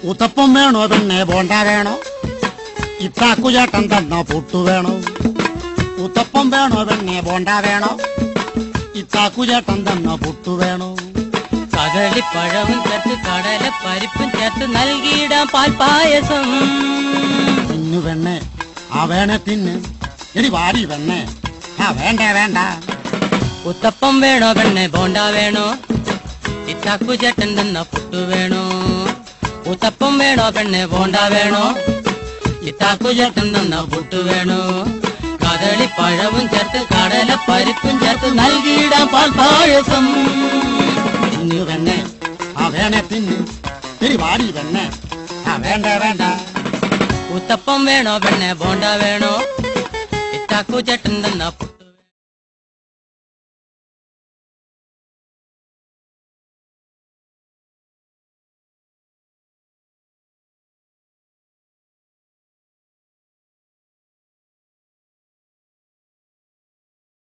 ഉത്തപ്പം വേണോ പിന്നെ ബോണ്ട വേണോ? ഇത്താക്കുചേട്ടൻ തന്ന പുട്ടു വേണോ? ഉത്തപ്പം വേണോ പിന്നെ ബോണ്ട വേണോ? ഇത്താക്കുചേട്ടൻ തന്ന പുട്ടു വേണോ? കദളിപ്പഴവും ചേർത്ത് കടല പരിപ്പും ചേർത്ത് നൽകിയിടാം പാൽപായസം. തിന്നു വെണ്ണേ, ആ വേണേ തിന്ന്. എടി വാടി വെണ്ണേ, ആ വേണ്ട വേണ്ട. ഉത്തപ്പം വേണോ പെണ്ണെ ബോണ്ട വേണോ? ഇത്താക്കുചേട്ടൻ തന്ന പുട്ടു വേണോ? ഉത്തപ്പം വേണോ പെണ്ണെ ബോണ്ട വേണോ? ഇത്താക്കുചേട്ടൻ തന്ന പുട്ടു വേണോ? കദളിപ്പഴവും ചേർത്ത് കടല പരിപ്പും ചേർത്ത് നൽകിയിടാം പാൽപായസം. തിന്നു വെണ്ണേ, ആ വേണേ തിന്ന്. എടി വാടി വെണ്ണേ, ആ വേണ്ട വേണ്ട. ഉത്തപ്പം വേണോ പെണ്ണെ ബോണ്ട വേണോ? ഇത്താക്കുചേട്ടൻ തന്ന പുട്ടു